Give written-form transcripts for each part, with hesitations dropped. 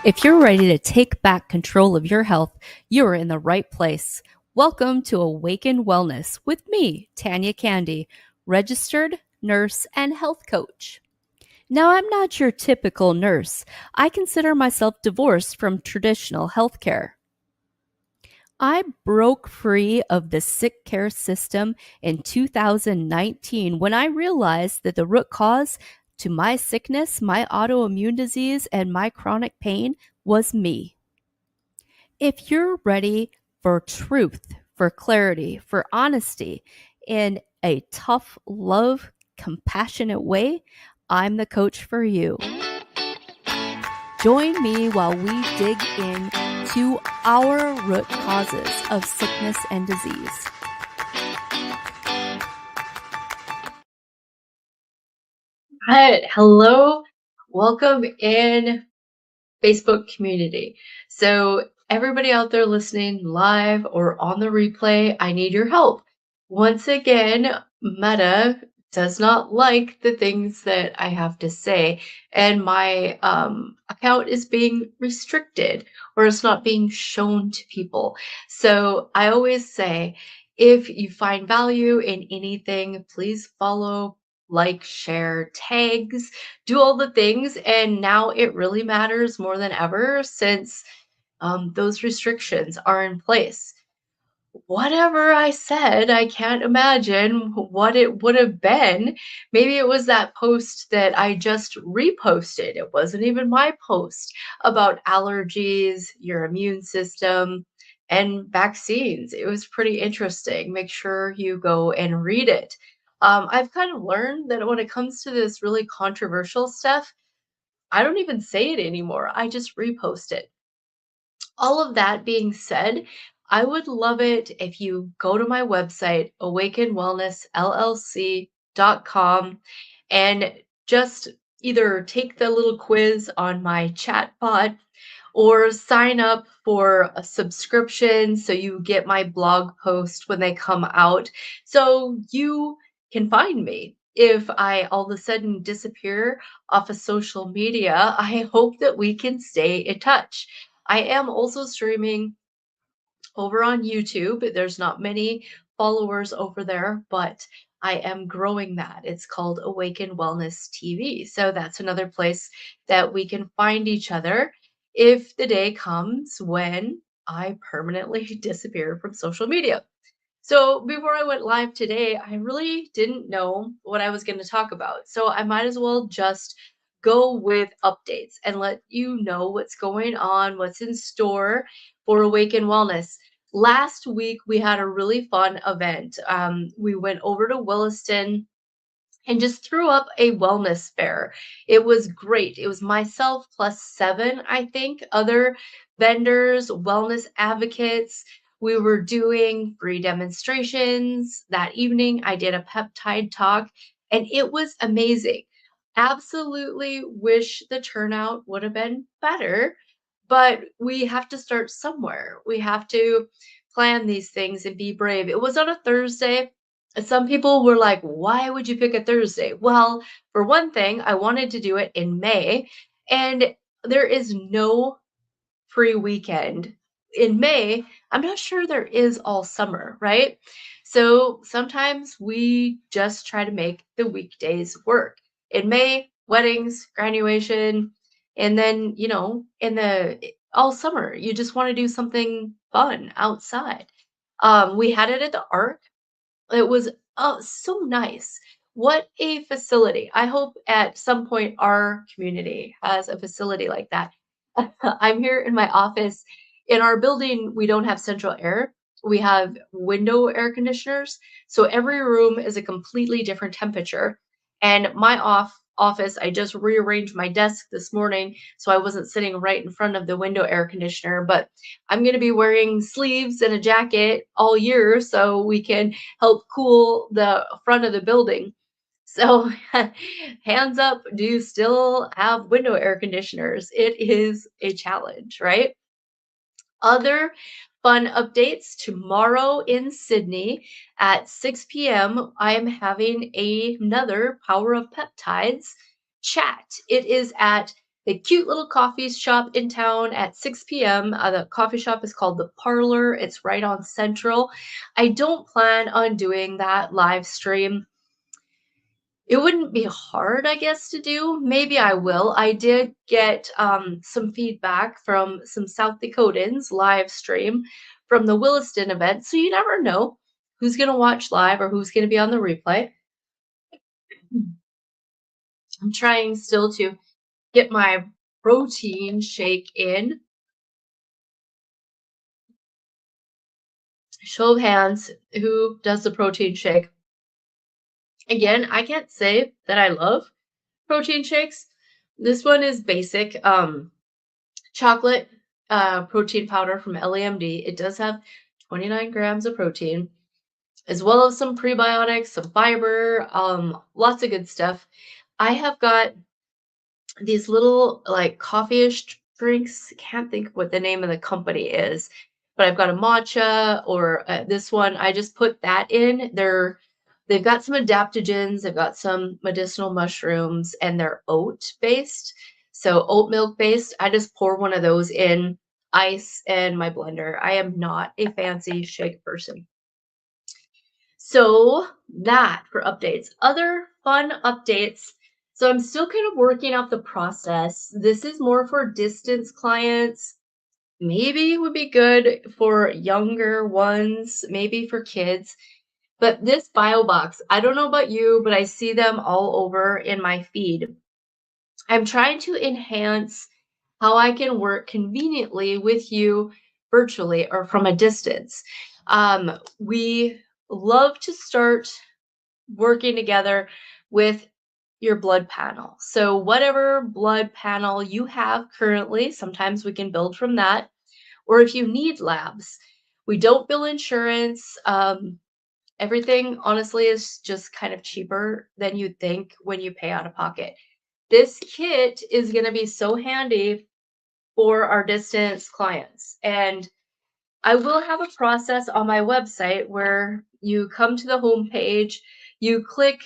If you're ready to take back control of your health, you're in the right place. Welcome to Awaken Wellness with me, Tanya Candy, registered nurse and health coach. Now, I'm not your typical nurse. I consider myself divorced from traditional healthcare. I broke free of the sick care system in 2019 when I realized that the root cause to my sickness, my autoimmune disease, and my chronic pain was me. If you're ready for truth, for clarity, for honesty in a tough, love, compassionate way, I'm the coach for you. Join me while we dig into our root causes of sickness and disease. Hi, hello, welcome in Facebook community. So everybody out there listening live or on the replay, I need your help. Once again, Meta does not like the things that I have to say, and my account is being restricted or it's not being shown to people. So I always say, if you find value in anything, please follow, like, share, tags, do all the things. And now it really matters more than ever since those restrictions are in place. Whatever I said, I can't imagine what it would have been. Maybe it was that post that I just reposted. It wasn't even my post about allergies, your immune system, and vaccines. It was pretty interesting. Make sure you go and read it. I've kind of learned that when it comes to this really controversial stuff, I don't even say it anymore. I just repost it. All of that being said, I would love it if you go to my website, awakenwellnessllc.com, and just either take the little quiz on my chatbot or sign up for a subscription so you get my blog post when they come out so you can find me. If I all of a sudden disappear off of social media, I hope that we can stay in touch. I am also streaming over on YouTube. There's not many followers over there, but I am growing that. It's called Awaken Wellness TV. So that's another place that we can find each other if the day comes when I permanently disappear from social media. So before I went live today, I really didn't know what I was going to talk about. So I might as well just go with updates and let you know what's going on, what's in store for Awaken Wellness. Last week, we had a really fun event. We went over to Williston and just threw up a wellness fair. It was great. It was myself plus 7, I think, other vendors, wellness advocates. We were doing free demonstrations. That evening, I did a peptide talk, and it was amazing. Absolutely wish the turnout would have been better, but we have to start somewhere. We have to plan these things and be brave. It was on a Thursday. Some people were like, why would you pick a Thursday? Well, for one thing, I wanted to do it in May, and there is no free weekend in May. I'm not sure there is all summer, right? So sometimes we just try to make the weekdays work. In May, weddings, graduation, and then, in the all summer, you just want to do something fun outside. We had it at the Arc. It was, so nice. What a facility. I hope at some point our community has a facility like that. I'm here in my office. In our building, we don't have central air. We have window air conditioners. So every room is a completely different temperature. And my office, I just rearranged my desk this morning so I wasn't sitting right in front of the window air conditioner. But I'm going to be wearing sleeves and a jacket all year so we can help cool the front of the building. So, hands up, do you still have window air conditioners? It is a challenge, right? Other fun updates tomorrow in Sydney at 6 p.m. I am having another Power of Peptides chat. It is at a cute little coffee shop in town at 6 p.m. The coffee shop is called The Parlor. It's right on Central. I don't plan on doing that live stream. It wouldn't be hard, I guess, to do. Maybe I will. I did get some feedback from some South Dakotans live stream from the Williston event. So you never know who's going to watch live or who's going to be on the replay. I'm trying still to get my protein shake in. Show of hands, who does the protein shake? Again, I can't say that I love protein shakes. This one is basic. Chocolate protein powder from LAMD. It does have 29 grams of protein, as well as some prebiotics, some fiber, lots of good stuff. I have got these little like coffee-ish drinks. Can't think what the name of the company is, but I've got a matcha or this one. I just put that in. They've got some adaptogens, they've got some medicinal mushrooms, and they're oat based. So oat milk based. I just pour one of those in ice and my blender. I am not a fancy shake person. So that for updates. Other fun updates. So I'm still kind of working out the process. This is more for distance clients. Maybe it would be good for younger ones, maybe for kids. But this BioBox, I don't know about you, but I see them all over in my feed. I'm trying to enhance how I can work conveniently with you virtually or from a distance. We love to start working together with your blood panel. So, whatever blood panel you have currently, sometimes we can build from that. Or if you need labs, we don't bill insurance. Everything honestly is just kind of cheaper than you'd think when you pay out of pocket. This kit is going to be so handy for our distance clients. And I will have a process on my website where you come to the home page, you click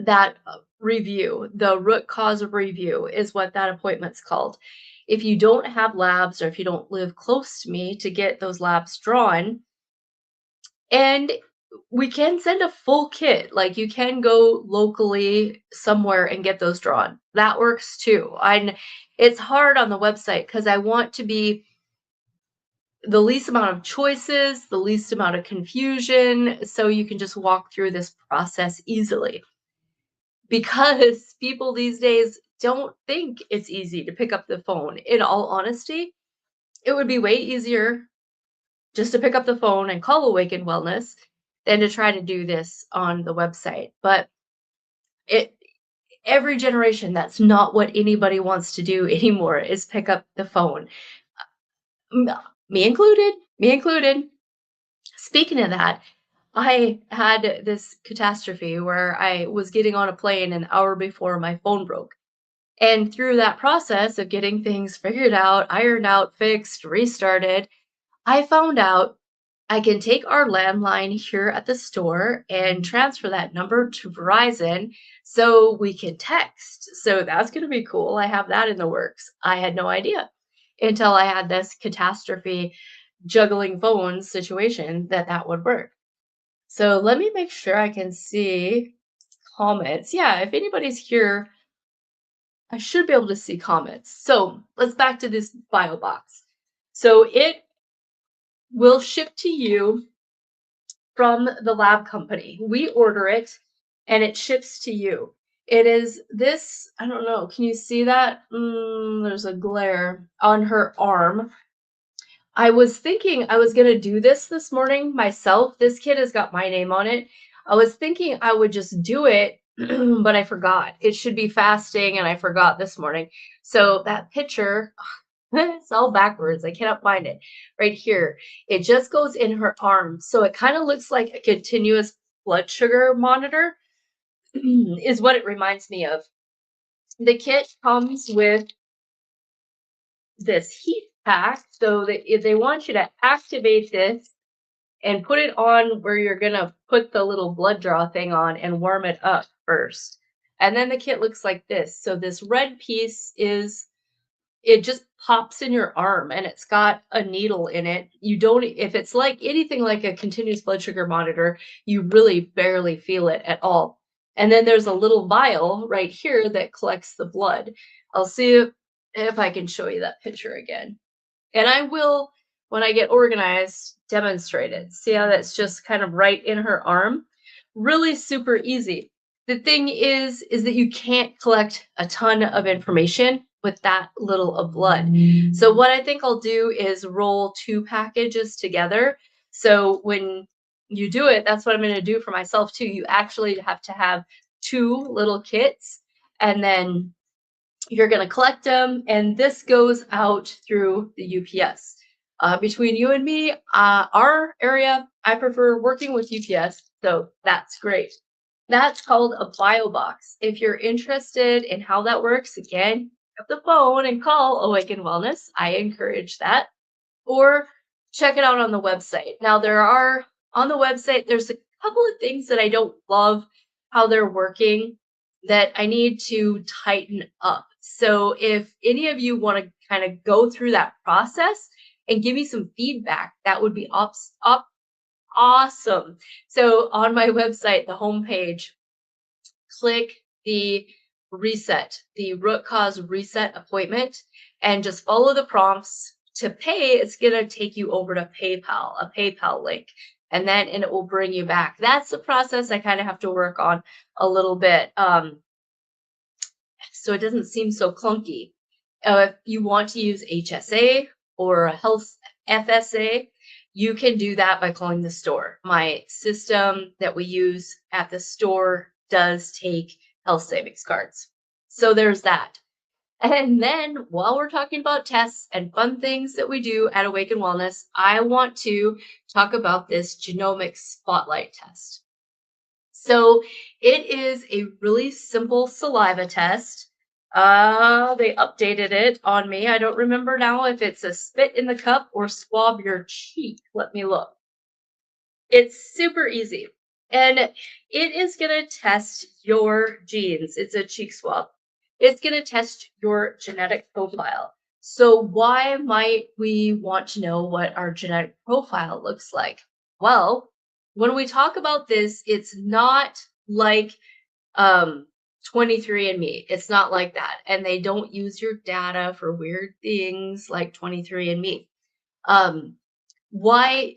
that review, the root cause of review is what that appointment's called. If you don't have labs or if you don't live close to me to get those labs drawn, and we can send a full kit. Like you can go locally somewhere and get those drawn. That works too. And it's hard on the website because I want to be the least amount of choices, the least amount of confusion, so you can just walk through this process easily. Because people these days don't think it's easy to pick up the phone. In all honesty, it would be way easier just to pick up the phone and call Awaken Wellness than to try to do this on the website. But it every generation, that's not what anybody wants to do anymore is pick up the phone. M- Me included, me included. Speaking of that, I had this catastrophe where I was getting on a plane an hour before my phone broke. And through that process of getting things figured out, ironed out, fixed, restarted, I found out I can take our landline here at the store and transfer that number to Verizon so we can text. So that's going to be cool. I have that in the works. I had no idea until I had this catastrophe juggling phones situation that would work. So let me make sure I can see comments. Yeah, if anybody's here, I should be able to see comments. So let's back to this BioBox. So it will ship to you from the lab company. We order it and it ships to you. It is this, I don't know, can you see that? There's a glare on her arm. I was thinking I was going to do this morning myself. This kit has got my name on it. I was thinking I would just do it, but I forgot. It should be fasting, and I forgot this morning. So that picture, it's all backwards. I cannot find it right here. It just goes in her arm. So it kind of looks like a continuous blood sugar monitor, is what it reminds me of. The kit comes with this heat pack, so that if they want you to activate this and put it on where you're gonna put the little blood draw thing on and warm it up first. And then the kit looks like this. So this red piece is it just pops in your arm and it's got a needle in it. You don't if it's like anything like a continuous blood sugar monitor, you really barely feel it at all. And then there's a little vial right here that collects the blood. I'll see if I can show you that picture again. And I will, when I get organized, demonstrate it. See how that's just kind of right in her arm? Really super easy. The thing is that you can't collect a ton of information with that little of blood. So what I think I'll do is roll two packages together. So when you do it, that's what I'm going to do for myself too. You actually have to have two little kits, and then you're going to collect them, and this goes out through the UPS. Between you and me, our area, I prefer working with UPS, so that's great. That's called a BioBox. If you're interested in how that works, again, pick up the phone and call Awaken Wellness. I encourage that. Or check it out on the website. Now, on the website, there's a couple of things that I don't love how they're working that I need to tighten up. So if any of you want to kind of go through that process and give me some feedback, that would be awesome. So on my website, the homepage, click the the root cause reset appointment, and just follow the prompts. To pay, it's going to take you over to PayPal, a PayPal link, and it will bring you back. That's the process I kind of have to work on a little bit. So it doesn't seem so clunky. If you want to use HSA or a health FSA, you can do that by calling the store. My system that we use at the store does take health savings cards. So there's that. And then while we're talking about tests and fun things that we do at Awaken Wellness, I want to talk about this Genomic Spotlight test. So it is a really simple saliva test. They updated it on me. I don't remember now if it's a spit in the cup or swab your cheek. Let me look. It's super easy. And it is going to test your genes. It's a cheek swab. It's going to test your genetic profile. So why might we want to know what our genetic profile looks like? Well, when we talk about this, it's not like 23andMe. It's not like that. And they don't use your data for weird things like 23andMe. Why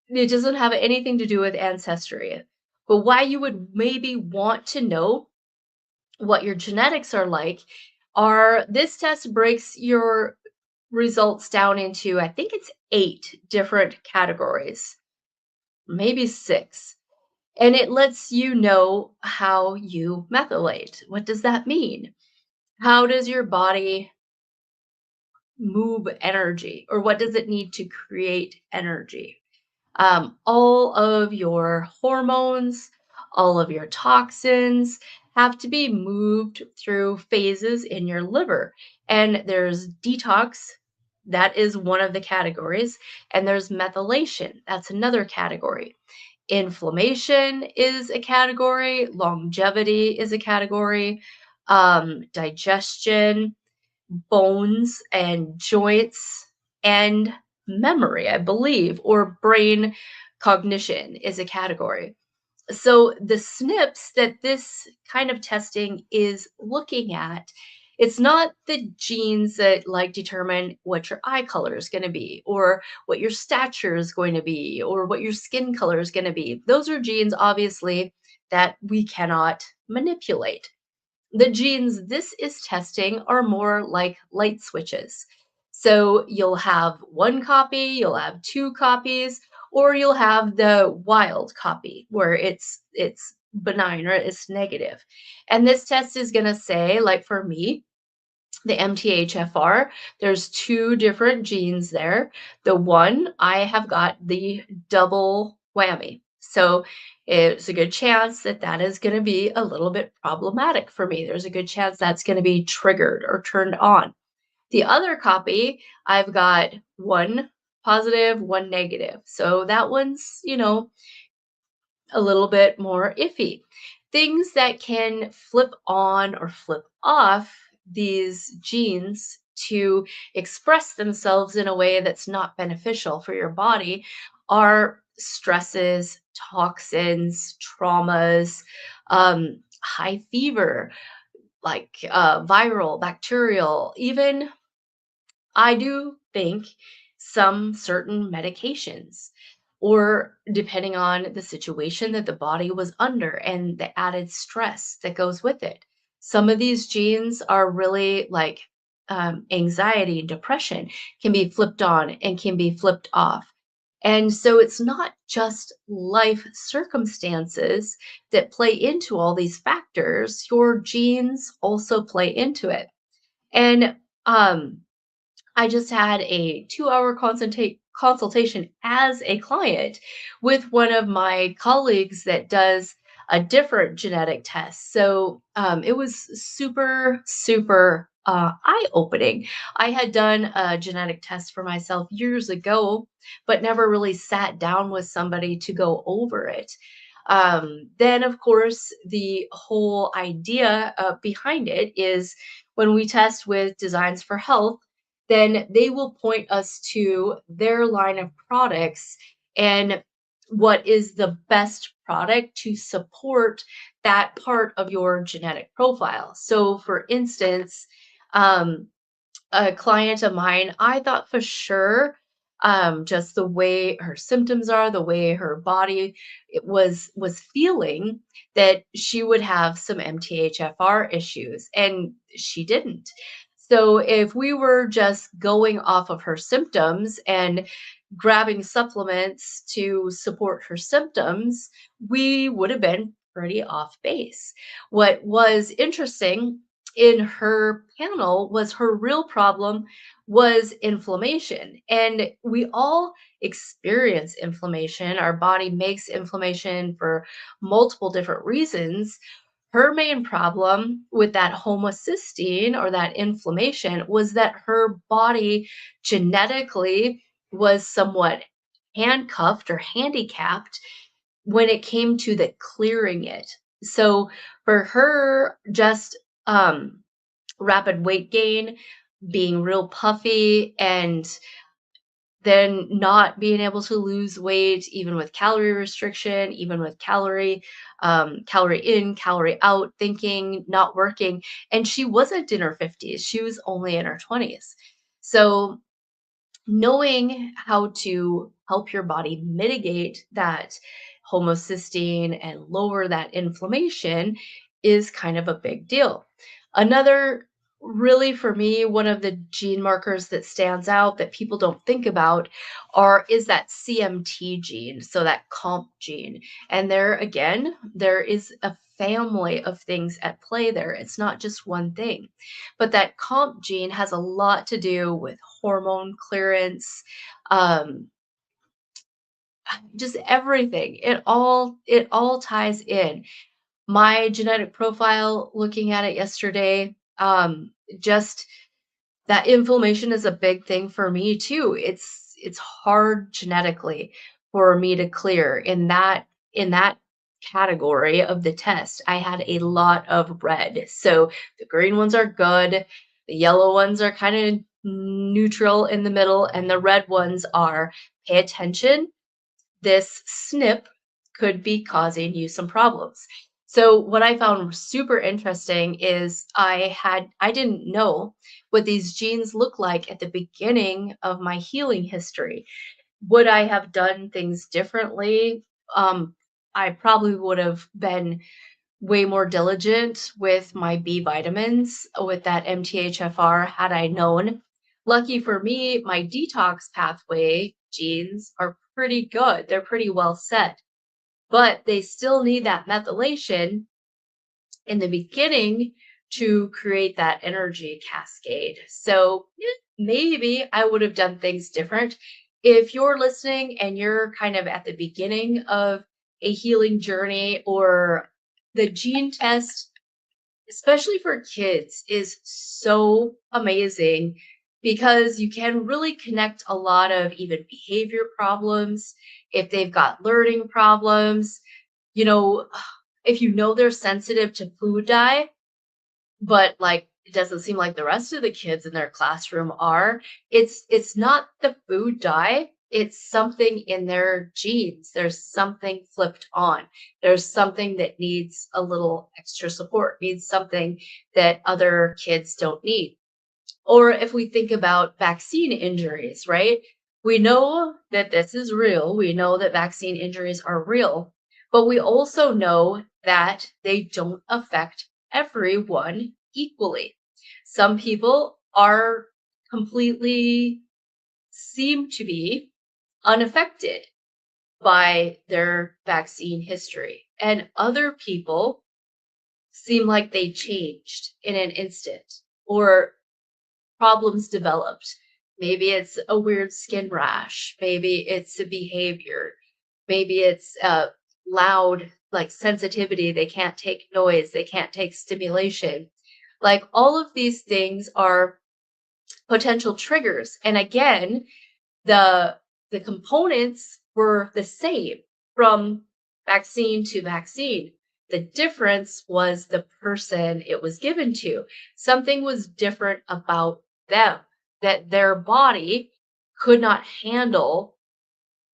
it doesn't have anything to do with ancestry, but why you would maybe want to know what your genetics are like are this test breaks your results down into, I think it's 8 different categories, maybe 6. And it lets you know how you methylate. What does that mean? How does your body move energy, or what does it need to create energy? All of your hormones, all of your toxins have to be moved through phases in your liver. And there's detox, that is one of the categories. And there's methylation, that's another category. Inflammation is a category, longevity is a category, digestion, bones and joints, and memory, I believe, or brain cognition is a category. So the SNPs that this kind of testing is looking at, it's not the genes that like determine what your eye color is going to be, or what your stature is going to be, or what your skin color is going to be. Those are genes, obviously, that we cannot manipulate. The genes this is testing are more like light switches. So you'll have one copy, you'll have two copies, or you'll have the wild copy where it's benign or it's negative. And this test is going to say, like for me, the MTHFR, there's 2 different genes there. The one, I have got the double whammy. So it's a good chance that that is going to be a little bit problematic for me. There's a good chance that's going to be triggered or turned on. The other copy, I've got one positive, one negative. So that one's, a little bit more iffy. things that can flip on or flip off these genes to express themselves in a way that's not beneficial for your body are stresses, toxins, traumas, high fever, like viral, bacterial, even I do think some certain medications, or depending on the situation that the body was under and the added stress that goes with it. Some of these genes are really like anxiety and depression can be flipped on and can be flipped off. And so it's not just life circumstances that play into all these factors, your genes also play into it. And um, I just had a 2-hour consultation as a client with one of my colleagues that does a different genetic test. So it was super, super eye opening. I had done a genetic test for myself years ago, but never really sat down with somebody to go over it. Then, of course, the whole idea behind it is when we test with Designs for Health, then they will point us to their line of products and what is the best product to support that part of your genetic profile. So, for instance, um, a client of mine, I thought for sure, just the way her symptoms are, the way her body was feeling, that she would have some MTHFR issues, and she didn't. So if we were just going off of her symptoms and grabbing supplements to support her symptoms, we would have been pretty off base. What was interesting in her panel was her real problem was inflammation. And we all experience inflammation. Our body makes inflammation for multiple different reasons. Her main problem with that homocysteine or that inflammation was that her body genetically was somewhat handcuffed or handicapped when it came to the clearing it. So for her, just rapid weight gain, being real puffy, and then not being able to lose weight, even with calorie restriction, even with calorie in, calorie out thinking, not working. And she wasn't in her 50s, she was only in her 20s. So knowing how to help your body mitigate that homocysteine and lower that inflammation is kind of a big deal. Another, really for me, one of the gene markers that stands out that people don't think about are is that CMT gene, so that comp gene. And there again, there is a family of things at play there. It's not just one thing. But that comp gene has a lot to do with hormone clearance, um, just everything. It all ties in. My genetic profile, looking at it yesterday, just that inflammation is a big thing for me too. It's hard genetically for me to clear in that category of the test. I had a lot of red. So the green ones are good, the yellow ones are kind of neutral in the middle, and the red ones are pay attention, this SNP could be causing you some problems. So what I found super interesting is I didn't know what these genes look like at the beginning of my healing history. Would I have done things differently? Um, I probably would have been way more diligent with my B vitamins, with that MTHFR had I known. Lucky for me, my detox pathway genes are pretty good. They're pretty well set, but they still need that methylation in the beginning to create that energy cascade. So maybe I would have done things different. If you're listening and you're kind of at the beginning of a healing journey, or the gene test, especially for kids, is so amazing because you can really connect a lot of even behavior problems if they've got learning problems. You know, if you know they're sensitive to food dye, but like it doesn't seem like the rest of the kids in their classroom are, it's not the food dye, it's something in their genes. There's something flipped on. There's something that needs a little extra support, needs something that other kids don't need. Or if we think about vaccine injuries, right? We know that this is real. We know that vaccine injuries are real, but we also know that they don't affect everyone equally. Some people are completely seem to be unaffected by their vaccine history, and other people seem like they changed in an instant or problems developed. Maybe it's a weird skin rash. Maybe it's a behavior. Maybe it's loud, like sensitivity. They can't take noise. They can't take stimulation. Like all of these things are potential triggers. And again, the the components were the same from vaccine to vaccine. The difference was the person it was given to. Something was different about them, that their body could not handle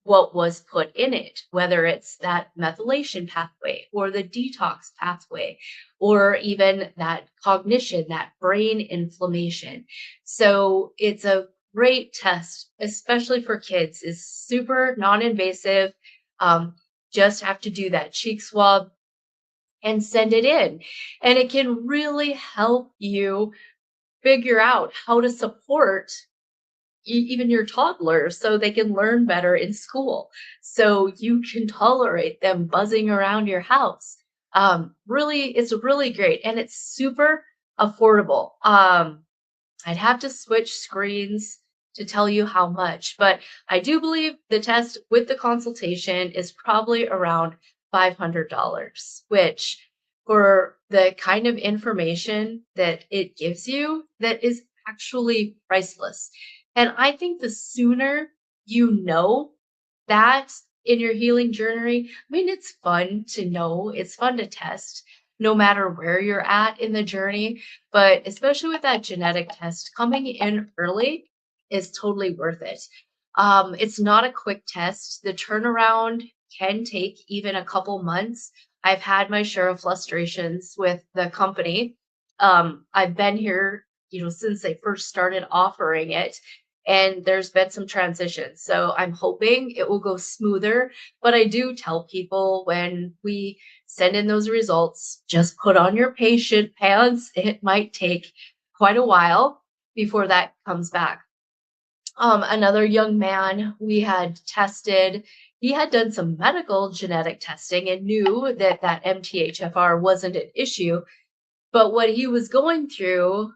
what was put in it, whether it's that methylation pathway or the detox pathway, or even that cognition, that brain inflammation. So it's a great test, especially for kids, is super non-invasive. Um, just have to do that cheek swab and send it in. And it can really help you figure out how to support even your toddlers so they can learn better in school, so you can tolerate them buzzing around your house. Really, it's really great and it's super affordable. I'd have to switch screens to tell you how much, but I do believe the test with the consultation is probably around $500, which for the kind of information that it gives you, that is actually priceless. And I think the sooner you know that in your healing journey, I mean, it's fun to know, it's fun to test no matter where you're at in the journey. But especially with that genetic test, coming in early is totally worth it. It's not a quick test. The turnaround can take even a couple months. I've had my share of frustrations with the company. I've been here, since they first started offering it, and there's been some transitions. So I'm hoping it will go smoother. But I do tell people when we send in those results, just put on your patient pants. It might take quite a while before that comes back. Another young man we had tested, he had done some medical genetic testing and knew that that MTHFR wasn't an issue. But what he was going through,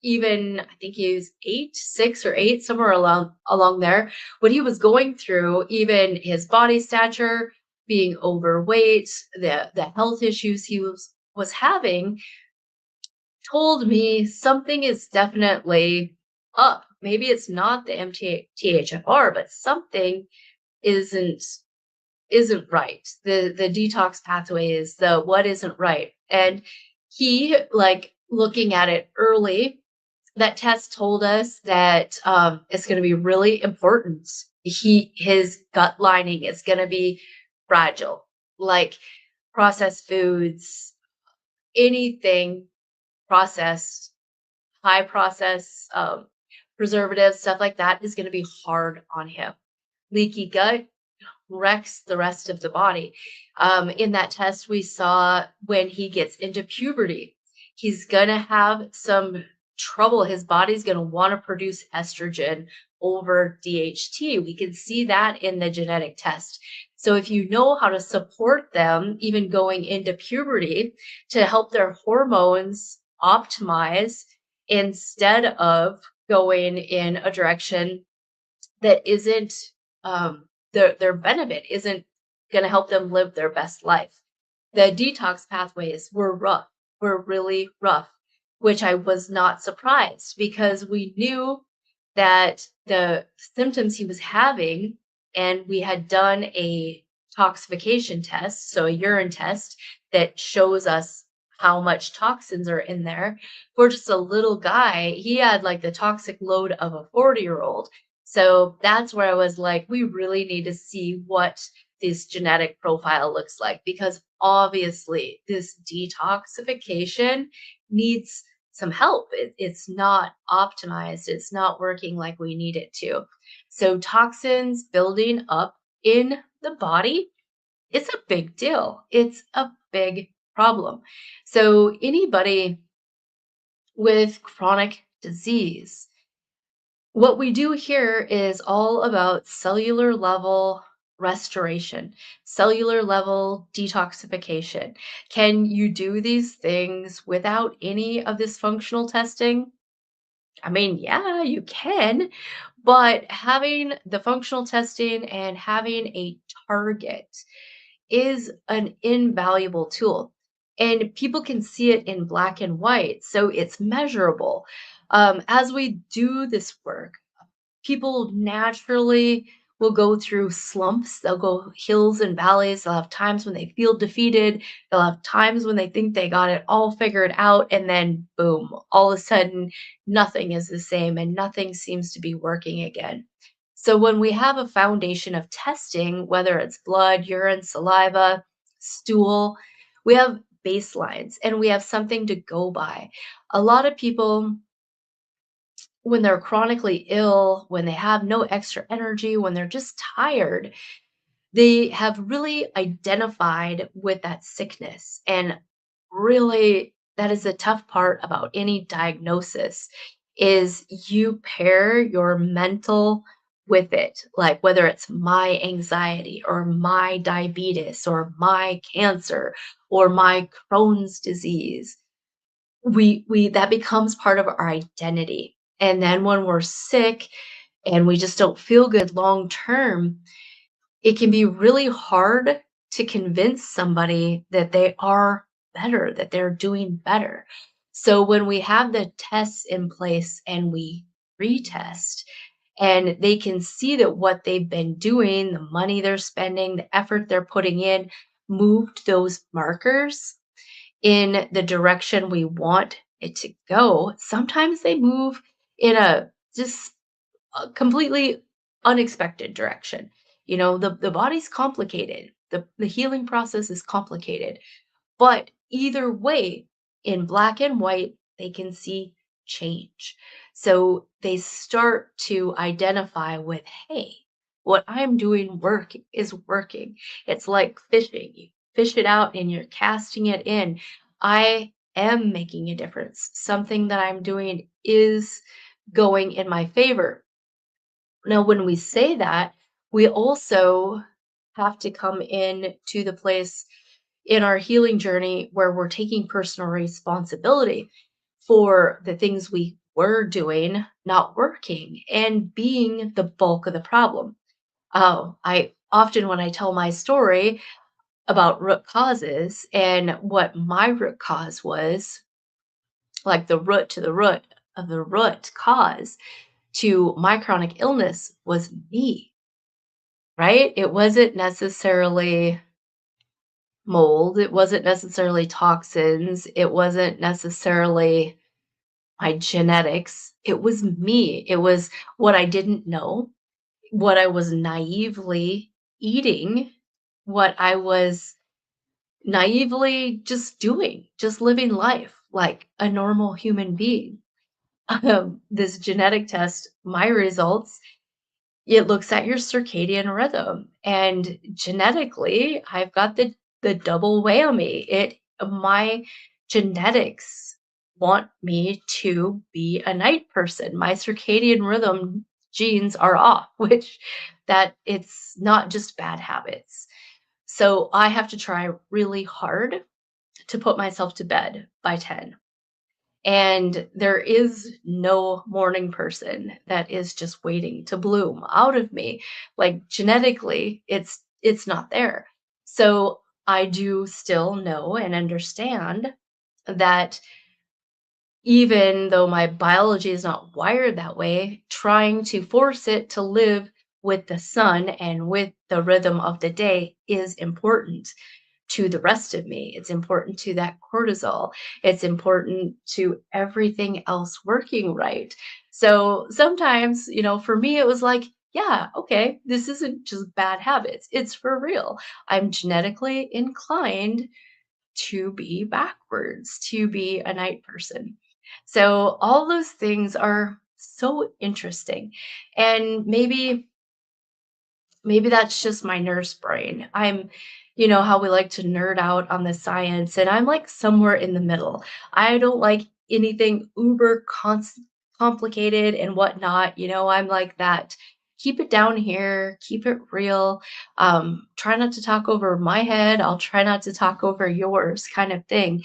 even I think he was 8, 6 or 8, somewhere along there, what he was going through, even his body stature, being overweight, the health issues he was having, told me something is definitely up. Maybe it's not the MTHFR, but something isn't isn't right. The detox pathway is the what isn't right. And he, like, looking at it early, that test told us that it's going to be really important. His gut lining is going to be fragile, like processed foods, anything processed, high process, preservatives, stuff like that is going to be hard on him. Leaky gut wrecks the rest of the body. In that test, we saw when he gets into puberty, he's going to have some trouble. His body's going to want to produce estrogen over DHT. We can see that in the genetic test. So if you know how to support them, even going into puberty, to help their hormones optimize instead of going in a direction that isn't their benefit, isn't going to help them live their best life. The detox pathways were rough, were really rough, which I was not surprised because we knew that the symptoms he was having, and we had done a detoxification test, so a urine test that shows us how much toxins are in there. For just a little guy, he had like the toxic load of a 40-year-old. So that's where I was like, we really need to see what this genetic profile looks like, because obviously this detoxification needs some help. It's not optimized, it's not working like we need it to. So toxins building up in the body, it's a big deal. It's a big problem. So anybody with chronic disease, what we do here is all about cellular level restoration, cellular level detoxification. Can you do these things without any of this functional testing? I mean, yeah, you can, but having the functional testing and having a target is an invaluable tool. And people can see it in black and white, so it's measurable. As we do this work, people naturally will go through slumps. They'll go hills and valleys. They'll have times when they feel defeated. They'll have times when they think they got it all figured out. And then, boom, all of a sudden, nothing is the same and nothing seems to be working again. So, when we have a foundation of testing, whether it's blood, urine, saliva, stool, we have baselines and we have something to go by. A lot of people, when they're chronically ill, when they have no extra energy, when they're just tired, they have really identified with that sickness. And really, that is the tough part about any diagnosis is you pair your mental with it, like whether it's my anxiety or my diabetes or my cancer or my Crohn's disease, we that becomes part of our identity. And then when we're sick and we just don't feel good long term, it can be really hard to convince somebody that they are better, that they're doing better. So when we have the tests in place and we retest, and they can see that what they've been doing, the money they're spending, the effort they're putting in, moved those markers in the direction we want it to go, sometimes they move in a just a completely unexpected direction. You know, the body's complicated. The healing process is complicated. But either way, in black and white, they can see change. So they start to identify with, hey, what I'm doing is working. It's like fishing. You fish it out and you're casting it in. I am making a difference. Something that I'm doing is going in my favor. Now, when we say that, we also have to come in to the place in our healing journey where we're taking personal responsibility for the things we were doing not working and being the bulk of the problem. Oh, I often, when I tell my story about root causes and what my root cause was, like the root to the root of the root cause to my chronic illness was me, right? It wasn't necessarily mold, it wasn't necessarily toxins, it wasn't necessarily my genetics. It was me. It was what I didn't know, what I was naively eating, what I was naively just doing, just living life like a normal human being. This genetic test, my results, it looks at your circadian rhythm, and genetically, I've got the double whammy. My genetics want me to be a night person. My circadian rhythm genes are off, which that it's not just bad habits. So I have to try really hard to put myself to bed by 10. And there is no morning person that is just waiting to bloom out of me. Like genetically, it's not there. So I do still know and understand that even though my biology is not wired that way, trying to force it to live with the sun and with the rhythm of the day is important to the rest of me. It's important to that cortisol. It's important to everything else working right. So sometimes, for me, it was like, yeah, okay, this isn't just bad habits. It's for real. I'm genetically inclined to be backwards, to be a night person. So all those things are so interesting. And maybe that's just my nurse brain. How we like to nerd out on the science, and I'm like somewhere in the middle. I don't like anything complicated and whatnot. I'm like that. Keep it down here, keep it real. Try not to talk over my head. I'll try not to talk over yours, kind of thing.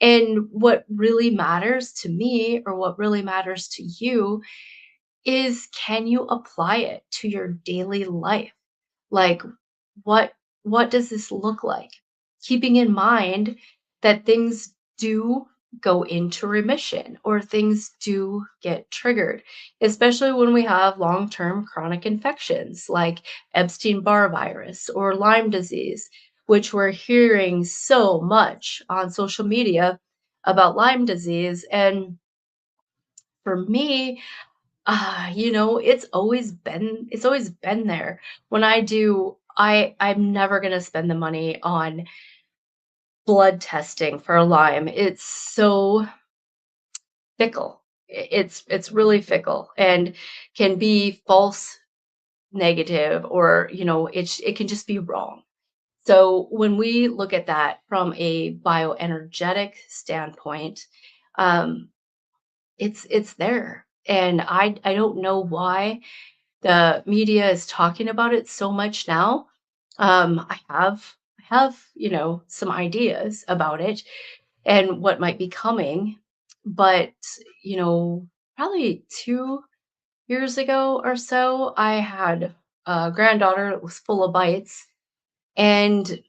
And what really matters to me, or what really matters to you, is can you apply it to your daily life? Like, what what does this look like? Keeping in mind that things do go into remission or things do get triggered, especially when we have long-term chronic infections like Epstein-Barr virus or Lyme disease, which we're hearing so much on social media about Lyme disease. And for me, it's always been there. When I'm never gonna spend the money on blood testing for Lyme. It's so fickle. It's really fickle and can be false negative, or it can just be wrong. So when we look at that from a bioenergetic standpoint, um, it's there. And I don't know why the media is talking about it so much now. I have some ideas about it and what might be coming, but you know, probably 2 years ago or so, I had a granddaughter that was full of bites, and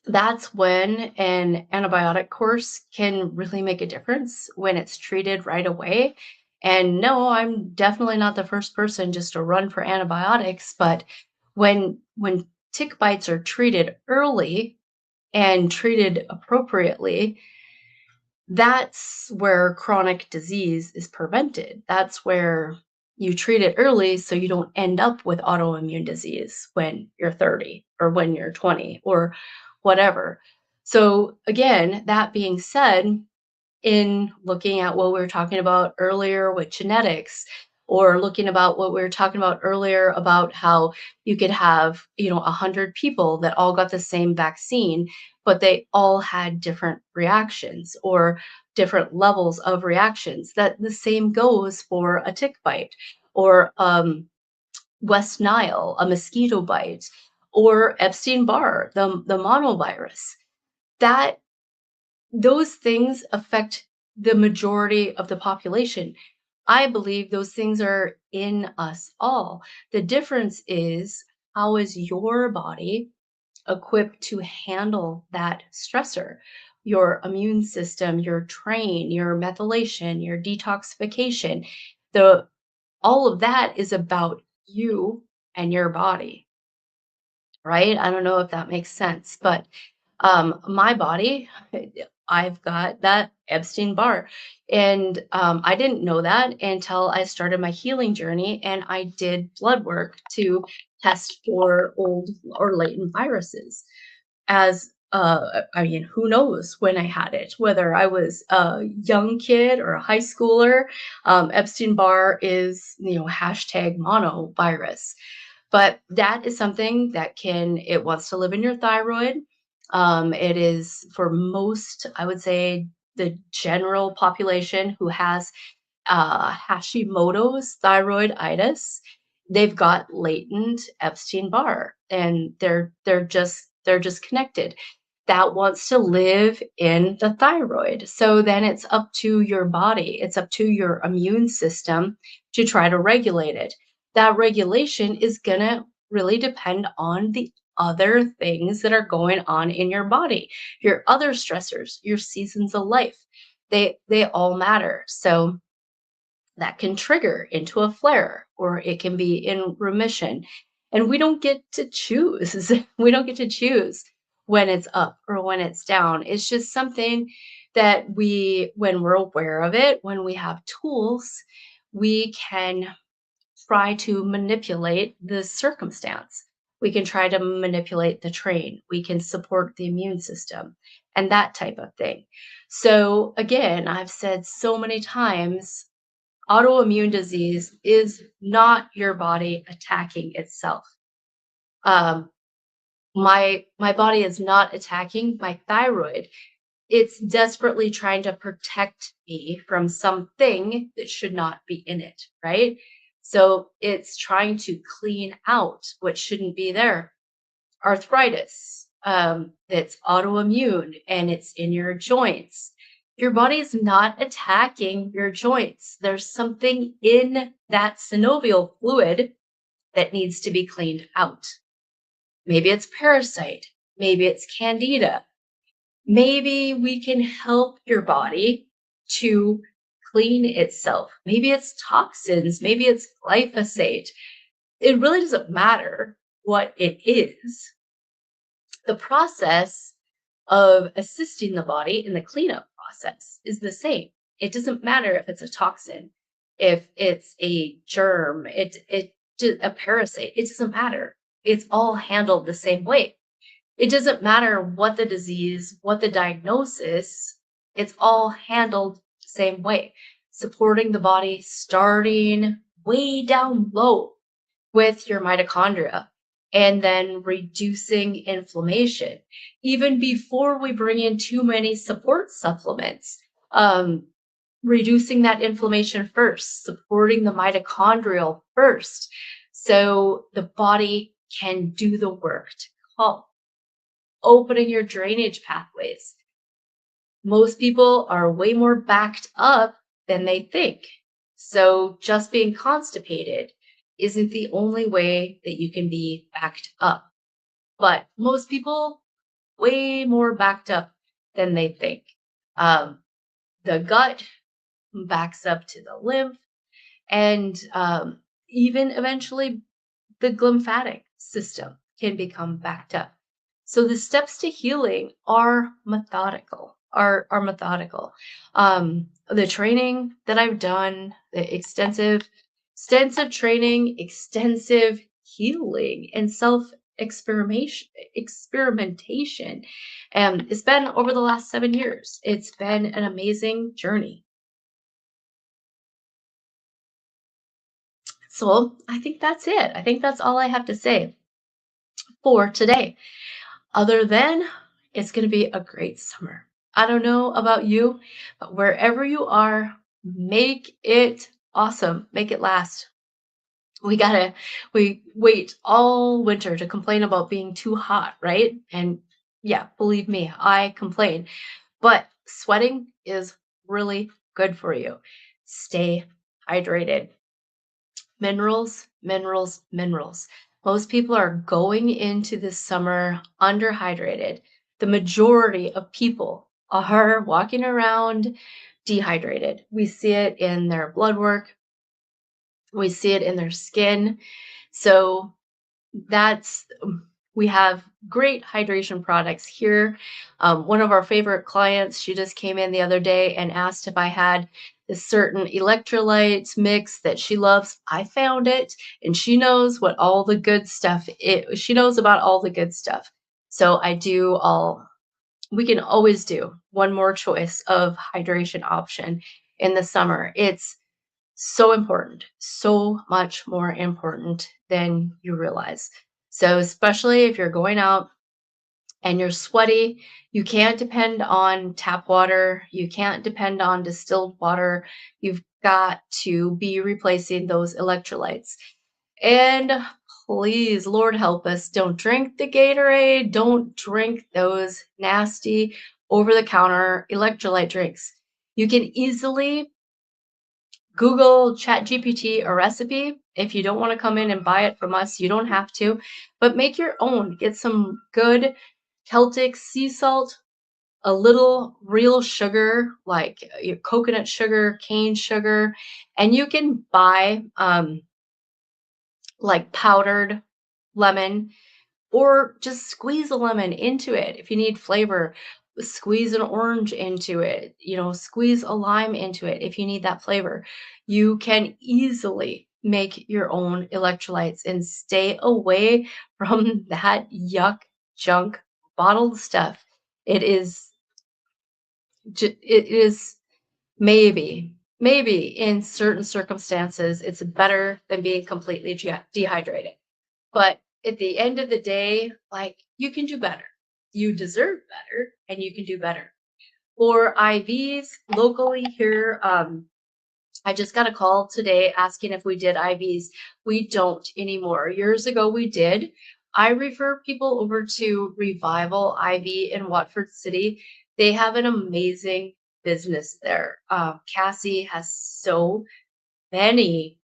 that's when an antibiotic course can really make a difference when it's treated right away. And no, I'm definitely not the first person just to run for antibiotics, but when tick bites are treated early and treated appropriately, that's where chronic disease is prevented. That's where you treat it early so you don't end up with autoimmune disease when you're 30 or when you're 20 or whatever. So, again, that being said, in looking at what we were talking about earlier with genetics, or looking about what we were talking about earlier about how you could have 100 people that all got the same vaccine, but they all had different reactions or different levels of reactions. That the same goes for a tick bite, or West Nile, a mosquito bite, or Epstein-Barr, the monovirus. That those things affect the majority of the population. I believe those things are in us all. The difference is, how is your body equipped to handle that stressor? Your immune system, your train, your methylation, your detoxification, the all of that is about you and your body, right? I don't know if that makes sense, but my body, I've got that Epstein-Barr, and I didn't know that until I started my healing journey, and I did blood work to test for old or latent viruses. I mean, who knows when I had it, whether I was a young kid or a high schooler. Epstein-Barr is, hashtag monovirus. But that is something that it wants to live in your thyroid. It is for most, I would say, the general population who has Hashimoto's thyroiditis, they've got latent Epstein-Barr, and they're just connected. That wants to live in the thyroid. So then it's up to your body, it's up to your immune system to try to regulate it. That regulation is gonna really depend on the other things that are going on in your body, your other stressors, your seasons of life. They all matter. So that can trigger into a flare or it can be in remission. And we don't get to choose. We don't get to choose when it's up or when it's down. It's just something that when we're aware of it, when we have tools, we can try to manipulate the circumstance. We can try to manipulate the train. We can support the immune system and that type of thing. So, again, I've said so many times autoimmune disease is not your body attacking itself. Um, my body is not attacking my thyroid. It's desperately trying to protect me from something that should not be in it, right? So it's trying to clean out what shouldn't be there. Arthritis, that's autoimmune and it's in your joints. Your body's not attacking your joints. There's something in that synovial fluid that needs to be cleaned out. Maybe it's parasite, maybe it's candida, maybe we can help your body to clean itself. Maybe it's toxins, maybe it's glyphosate. It really doesn't matter what it is. The process of assisting the body in the cleanup process is the same. It doesn't matter if it's a toxin, if it's a germ, a parasite. It doesn't matter. It's all handled the same way. It doesn't matter what the disease, what the diagnosis, it's all handled the same way. Supporting the body, starting way down low with your mitochondria, and then reducing inflammation. Even before we bring in too many support supplements, um, reducing that inflammation first, supporting the mitochondrial first, so the body can do the work to calm, opening your drainage pathways. Most people are way more backed up than they think. So just being constipated isn't the only way that you can be backed up. But most people way more backed up than they think. Um, the gut backs up to the lymph, and even eventually the lymphatic system can become backed up. So the steps to healing are methodical, are methodical. The training that I've done, the extensive training, extensive healing, and self experimentation. It's been over the last 7 years. It's been an amazing journey. So I think that's it. I think that's all I have to say for today. Other than it's going to be a great summer. I don't know about you, but wherever you are, make it awesome. Make it last. We wait all winter to complain about being too hot, right? And yeah, believe me, I complain. But sweating is really good for you. Stay hydrated. Minerals, minerals, minerals. Most people are going into this summer underhydrated. The majority of people are walking around dehydrated. We see it in their blood work, we see it in their skin. So that's we have great hydration products here. One of our favorite clients, she just came in the other day and asked if I had this certain electrolytes mix that she loves. I found it, and she knows what all the good stuff is. She knows about all the good stuff. So we can always do one more choice of hydration option in the summer. It's so important, so much more important than you realize. So, especially if you're going out and you're sweaty, you can't depend on tap water, you can't depend on distilled water. You've got to be replacing those electrolytes. And please, Lord help us, don't drink the Gatorade, don't drink those nasty over the counter electrolyte drinks. You can easily Google ChatGPT a recipe. If you don't want to come in and buy it from us, you don't have to, but make your own. Get some good Celtic sea salt, a little real sugar, like your coconut sugar, cane sugar, and you can buy like powdered lemon or just squeeze a lemon into it if you need flavor. Squeeze an orange into it, squeeze a lime into it if you need that flavor. You can easily make your own electrolytes and stay away from that yuck, junk, bottled stuff. It is, it is maybe in certain circumstances, it's better than being completely dehydrated. But at the end of the day, like, you can do better. You deserve better and you can do better. For IVs locally here, I just got a call today asking if we did IVs. We don't anymore. Years ago, we did. I refer people over to Revival IV in Watford City. They have an amazing business there. Cassie has so many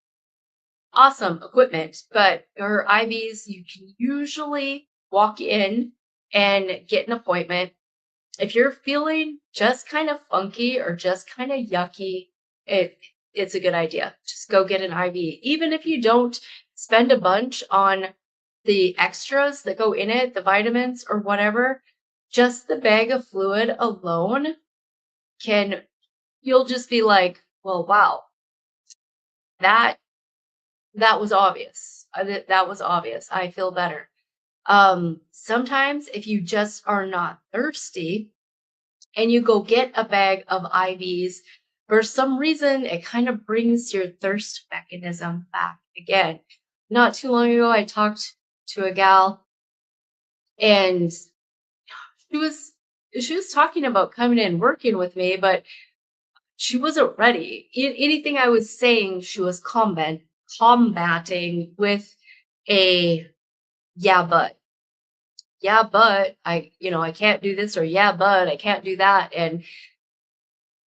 awesome equipment, but her IVs, you can usually walk in and get an appointment. If you're feeling just kind of funky or just kind of yucky, it's a good idea. Just go get an IV. Even if you don't spend a bunch on the extras that go in it, the vitamins or whatever, just the bag of fluid alone you'll just be like, well, wow, that that was obvious. That was obvious. I feel better. Sometimes if you just are not thirsty and you go get a bag of IVs, for some reason, it kind of brings your thirst mechanism back again. Not too long ago, I talked to a gal and she was she was talking about coming in working with me, but she wasn't ready. Anything I was saying, she was combating with a yeah, but I can't do this, or yeah, but I can't do that. And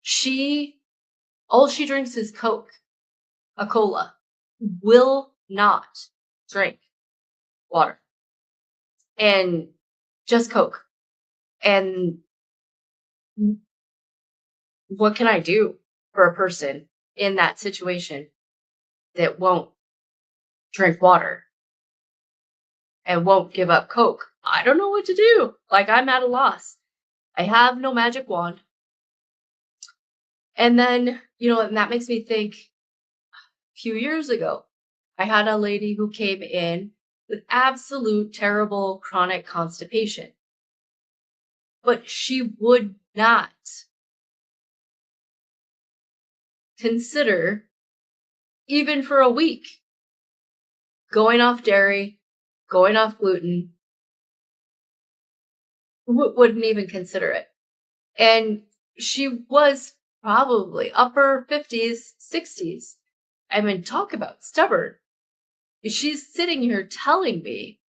she, all she drinks is Coke, a cola, will not drink water and just Coke. And what can I do for a person in that situation that won't drink water and won't give up Coke? I don't know what to do. Like, I'm at a loss. I have no magic wand. And then, and that makes me think, a few years ago, I had a lady who came in with absolute terrible chronic constipation, but she would not consider, even for a week, going off dairy, going off gluten, wouldn't even consider it. And she was probably upper 50s, 60s. I mean, talk about stubborn. She's sitting here telling me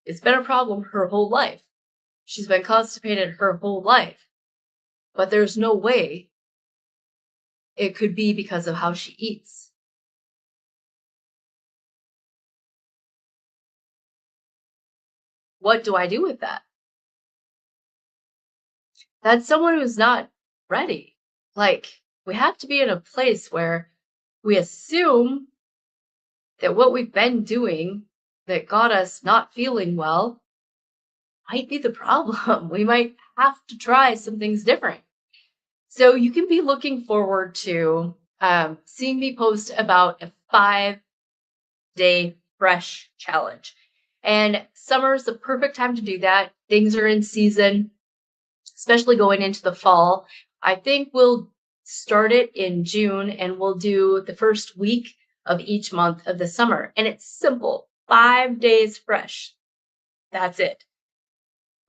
it's been a problem her whole life. She's been constipated her whole life, but there's no way it could be because of how she eats. What do I do with that? That's someone who's not ready. Like, we have to be in a place where we assume that what we've been doing that got us not feeling well might be the problem. We might have to try some things different. So you can be looking forward to seeing me post about a 5-day fresh challenge. And summer is the perfect time to do that. Things are in season, especially going into the fall. I think we'll start it in June and we'll do the first week of each month of the summer. And it's simple, 5 days fresh. That's it.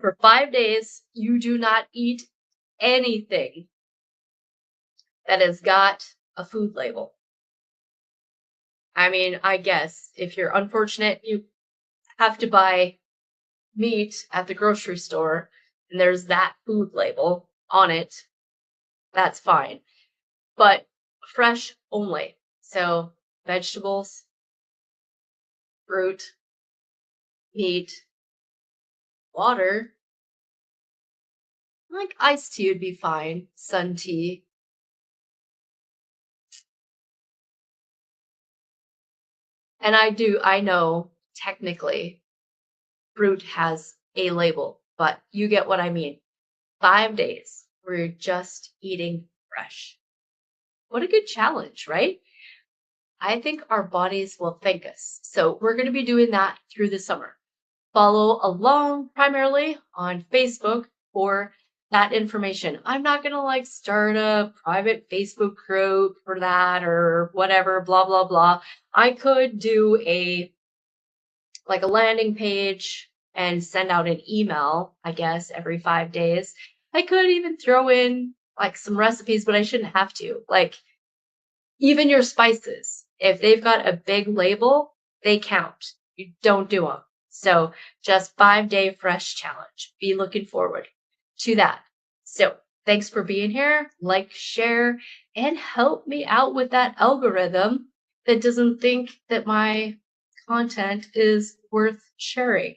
For 5 days, you do not eat anything that has got a food label. I mean, I guess if you're unfortunate, you have to buy meat at the grocery store and there's that food label on it, that's fine. But fresh only. So vegetables, fruit, meat, water. Like iced tea would be fine, sun tea. And I know technically fruit has a label, but you get what I mean. 5 days where you're just eating fresh. What a good challenge, right? I think our bodies will thank us. So we're going to be doing that through the summer. Follow along primarily on Facebook for that information. I'm not going to like start a private Facebook group for that or whatever, blah, blah, blah. I could do a landing page and send out an email, I guess, every 5 days. I could even throw in like some recipes, but I shouldn't have to. Like even your spices, if they've got a big label, they count. You don't do them. So just 5 day fresh challenge. Be looking forward to that. So thanks for being here. Like, share, and help me out with that algorithm that doesn't think that my content is worth sharing.